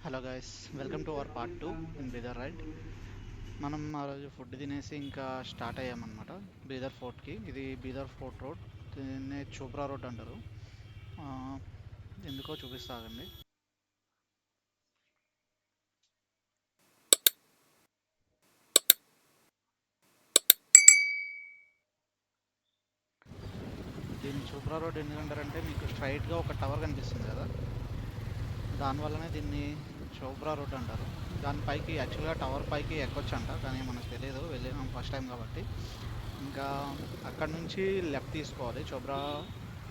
Hello guys, welcome to our part 2 in Bidar ride. మనం ఆ రోజు ఫుడ్ తినేసి ఇంకా స్టార్ట్ అయ్యామన్నమాట బీదర్ ఫోర్ట్కి. ఇది బీదర్ ఫోర్ట్ రోడ్, దీన్నే చూబ్రా రోడ్ అంటారు. ఆ, ఎందుకో చూపిస్తాగండి. దీన్ని చూబ్రా రోడ్ ఎందుకంటారంటే మీకు స్ట్రైట్గా ఒక టవర్ కనిపిస్తుంది కదా, దానివల్లనే దీన్ని చోబ్రా రోడ్ అంటారు. దానిపైకి యాక్చువల్గా టవర్ పైకి ఎక్కొచ్చంట, కానీ మనకు తెలియదు, వెళ్ళినాం ఫస్ట్ టైం కాబట్టి. ఇంకా అక్కడ నుంచి లెఫ్ట్ తీసుకోవాలి. చోబ్రా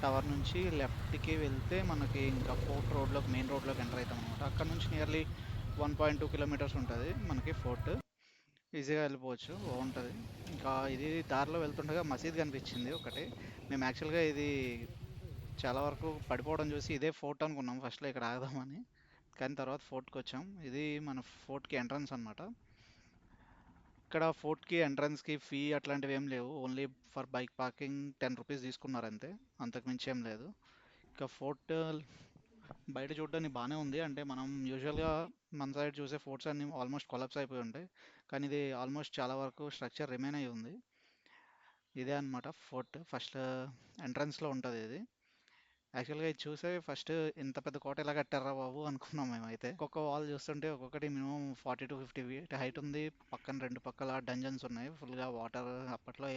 టవర్ నుంచి లెఫ్ట్కి వెళ్తే మనకి ఇంకా ఫోర్ట్ రోడ్లోకి, మెయిన్ రోడ్లోకి ఎంటర్ అవుతాం అనమాట. అక్కడ నుంచి నియర్లీ 1.2 కిలోమీటర్స్ ఉంటుంది మనకి ఫోర్ట్. ఈజీగా వెళ్ళిపోవచ్చు, బాగుంటుంది. ఇంకా ఇది దారిలో వెళ్తుండగా మసీద్ కనిపించింది ఒకటి. మేము యాక్చువల్గా ఇది చాలా వరకు పడిపోవడం చూసి ఇదే ఫోర్ట్ అనుకున్నాం ఫస్ట్లో, ఇక్కడ ఆగదామని. కానీ తర్వాత ఫోర్ట్కి వచ్చాం. ఇది మన ఫోర్ట్కి ఎంట్రన్స్ అనమాట. ఇక్కడ ఫోర్ట్కి ఎంట్రన్స్కి ఫీ అట్లాంటివి ఏం లేవు, only for bike parking 10 rupees తీసుకున్నారు అంతే, అంతకు మించి ఏం లేదు. ఇంకా ఫోర్ట్ బయట చూడడానికి బాగానే ఉంది. అంటే మనం యూజువల్గా మన సైడ్ చూసే ఫోర్ట్స్ అన్ని ఆల్మోస్ట్ కొలాప్స్ అయిపోయి ఉంటాయి, కానీ ఇది ఆల్మోస్ట్ చాలా వరకు స్ట్రక్చర్ రిమైన్ అయి ఉంది. ఇదే అనమాట ఫోర్ట్, ఫస్ట్ ఎంట్రన్స్లో ఉంటుంది ఇది. యాక్చువల్గా ఇది చూసే ఫస్ట్ ఇంత పెద్ద కోట ఎలా కట్టారా బాబు అనుకున్నాం మేమైతే. ఒక్కొక్క వాల్ చూస్తుంటే ఒక్కొక్కటి మినిమం 40 to 50 feet హైట్ ఉంది. పక్కన రెండు పక్కల డంజన్స్ ఉన్నాయి, ఫుల్గా వాటర్. అప్పట్లో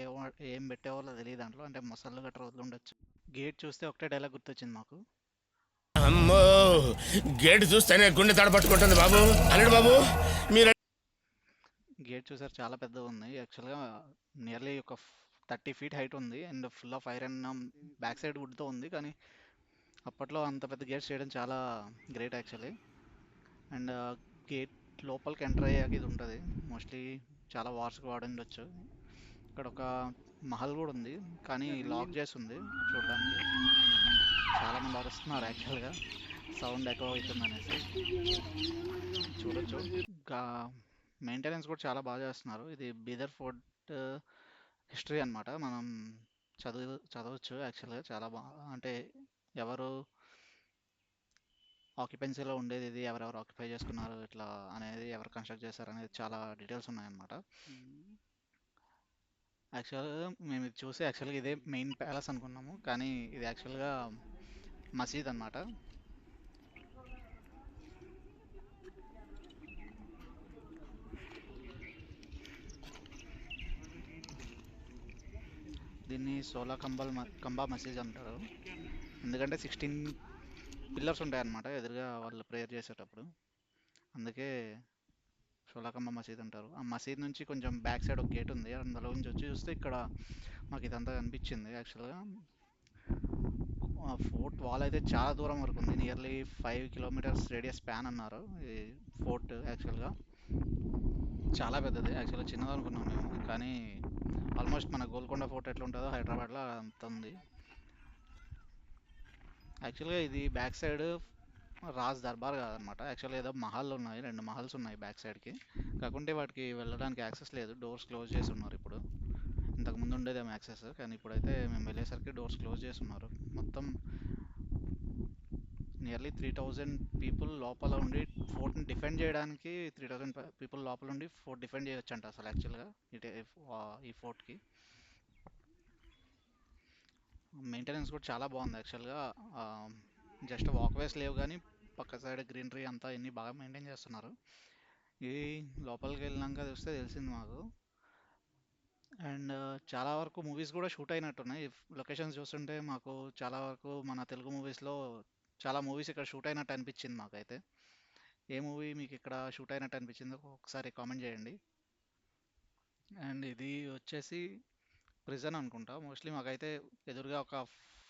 ఏం పెట్టేవాళ్ళో తెలియదు దాంట్లో, అంటే మొసళ్ళు గట్రా వదిలిండొచ్చు. గేట్ చూస్తే ఒకటే డైలాగ్ గుర్తొచ్చింది మాకు. అమ్మో, గేట్ చూస్తేనే గుండె తడబట్టుకుంటుంది బాబు. అల్లుడు బాబు, మీరు గేట్ చూసారు, చాలా పెద్దగా ఉంది. యాక్చువల్గా నియర్లీ ఒక 30 feet హైట్ ఉంది, and full of iron. Back side వుడ్తో ఉంది, కానీ అప్పట్లో అంత పెద్ద గేట్స్ చేయడం చాలా గ్రేట్ యాక్చువల్లీ. అండ్ గేట్ లోపలికి ఎంటర్ అయ్యాక ఇది ఉంటుంది. మోస్ట్లీ చాలా వార్స్కి వాడిండొచ్చు. ఇక్కడ ఒక మహల్ కూడా ఉంది, కానీ లాక్ చేసి ఉంది. చూడడానికి చాలామంది అరుస్తున్నారు యాక్చువల్గా, సౌండ్ ఎక్కువ అవుతుంది అనేసి. చూడొచ్చు. ఇంకా మెయింటెనెన్స్ కూడా చాలా బాగా చేస్తున్నారు. ఇది బీదర్ ఫోర్ట్ హిస్టరీ అన్నమాట. మనం చదవచ్చు యాక్చువల్గా, చాలా బాగా. అంటే ఎవరు ఆక్యుపెన్సీలో ఉండేది, ఇది ఎవరెవరు ఆక్యుపై చేసుకున్నారు ఇట్లా అనేది, ఎవరు కన్స్ట్రక్ట్ చేశారు అనేది చాలా డీటెయిల్స్ ఉన్నాయన్నమాట. యాక్చువల్గా మేము ఇది చూసి యాక్చువల్గా ఇదే మెయిన్ ప్యాలెస్ అనుకున్నాము, కానీ ఇది యాక్చువల్గా మసీద్ అన్నమాట. దీన్ని కంబా మసీద్ అంటారు, ఎందుకంటే 16 పిల్లర్స్ ఉంటాయి అన్నమాట ఎదురుగా వాళ్ళు ప్రేయర్ చేసేటప్పుడు. అందుకే షోలాకంబ మసీద్ అంటారు. ఆ మసీద్ నుంచి కొంచెం బ్యాక్ సైడ్ ఒక గేట్ ఉంది, అందులో నుంచి వచ్చి చూస్తే ఇక్కడ మాకు ఇదంతా కనిపించింది. యాక్చువల్గా ఫోర్ట్ వాల్ అయితే చాలా దూరం వరకు ఉంది, నియర్లీ 5 kilometers రేడియస్ స్పాన్ అన్నారు ఈ ఫోర్ట్. యాక్చువల్గా చాలా పెద్దది. యాక్చువల్గా చిన్నది అనుకున్నాం మేము, కానీ ఆల్మోస్ట్ మన గోల్కొండ ఫోర్ట్ ఎట్లా ఉంటుందో హైదరాబాద్లో అంత ఉంది. యాక్చువల్గా ఇది బ్యాక్ సైడ్ రాజ్ దర్బార్ కాదనమాట. యాక్చువల్గా ఏదో మహల్ ఉన్నాయి, 2 మహల్స్ ఉన్నాయి బ్యాక్ సైడ్కి. కాకుంటే వాటికి వెళ్ళడానికి యాక్సెస్ లేదు, డోర్స్ క్లోజ్ చేసి ఉన్నారు ఇప్పుడు. ఇంతకుముందు ఉండేదేమో యాక్సెస్, కానీ ఇప్పుడైతే మేము వెళ్ళేసరికి డోర్స్ క్లోజ్ చేసి ఉన్నారు. మొత్తం నియర్లీ 3000 పీపుల్ లోపల ఉండి ఫోర్ట్ని డిఫెండ్ చేయడానికి. 3000 పీపుల్ లోపల ఉండి ఫోర్ట్ డిఫెండ్ చేయొచ్చు అంట అసలు యాక్చువల్గా ఇటే ఈ ఫోర్ట్కి. మెయింటెనెన్స్ కూడా చాలా బాగుంది యాక్చువల్గా. జస్ట్ వాక్వేస్ లేవు, కానీ పక్క సైడ్ గ్రీనరీ అంతా ఇన్ని బాగా మెయింటైన్ చేస్తున్నారు. ఇది లోపలికి వెళ్ళినాక చూస్తే తెలిసింది మాకు. అండ్ చాలా వరకు మూవీస్ కూడా షూట్ అయినట్టున్నాయి. లొకేషన్స్ చూస్తుంటే మాకు చాలా వరకు మన తెలుగు మూవీస్లో చాలా మూవీస్ ఇక్కడ షూట్ అయినట్టు అనిపించింది మాకైతే. ఏ మూవీ మీకు ఇక్కడ షూట్ అయినట్టు అనిపించిందో ఒకసారి కామెంట్ చేయండి. అండ్ ఇది వచ్చేసి ప్రిజన్ అనుకుంటా మోస్ట్లీ. మాకైతే ఎదురుగా ఒక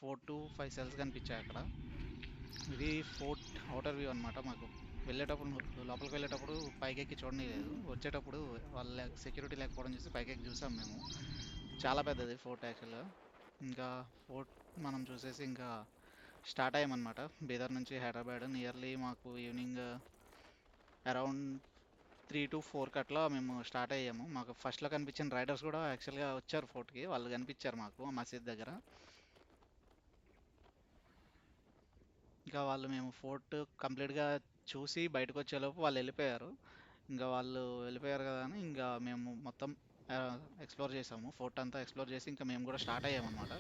4 to 5 cells కనిపించాయి అక్కడ. ఇది ఫోర్ట్ అవుటర్ వ్యూ అనమాట. మాకు వెళ్ళేటప్పుడు, లోపలికి వెళ్ళేటప్పుడు పైకి ఎక్కి చూడలేదు, వచ్చేటప్పుడు వాళ్ళ సెక్యూరిటీ లేకపోవడం చూసి పైకి ఎక్కి చూసాం మేము. చాలా పెద్దది ఫోర్ట్ యాక్చువల్గా. ఇంకా ఫోర్ట్ మనం చూసేసి ఇంకా స్టార్ట్ అయ్యామన్నమాట బీదర్ నుంచి హైదరాబాద్. నియర్లీ మాకు ఈవినింగ్ అరౌండ్ 3 to 4 అట్లా మేము స్టార్ట్ అయ్యాము. మాకు ఫస్ట్లో కనిపించిన రైడర్స్ కూడా యాక్చువల్గా వచ్చారు ఫోర్ట్కి, వాళ్ళు కనిపించారు మాకు మసీద్ దగ్గర. ఇంకా వాళ్ళు మేము ఫోర్ట్ కంప్లీట్గా చూసి బయటకు వచ్చేలోపు వాళ్ళు వెళ్ళిపోయారు. ఇంకా వాళ్ళు వెళ్ళిపోయారు కదా అని ఇంకా మేము మొత్తం ఎక్స్ప్లోర్ చేసాము. ఫోర్ట్ అంతా ఎక్స్ప్లోర్ చేసి ఇంకా మేము కూడా స్టార్ట్ అయ్యామన్నమాట.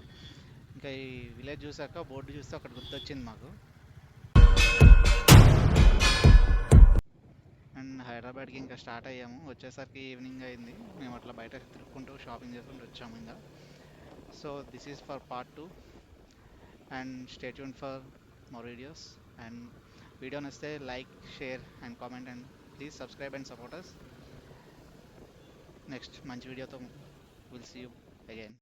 ఇంకా ఈ విలేజ్ చూసాక బోర్డు చూస్తే ఒకటి గుర్తొచ్చింది మాకు. అండ్ హైదరాబాద్కి ఇంకా స్టార్ట్ అయ్యాము. వచ్చేసరికి ఈవినింగ్ అయింది. మేము అట్లా బయట తిరుక్కుంటూ షాపింగ్ చేసుకుంటూ వచ్చాము ఇంకా. So this is for part 2 and stay tune for more videos. And video నచ్చితే like, share and comment and please subscribe and support us. Next మంచి వీడియోతో విల్ సీ యూ అగైన్.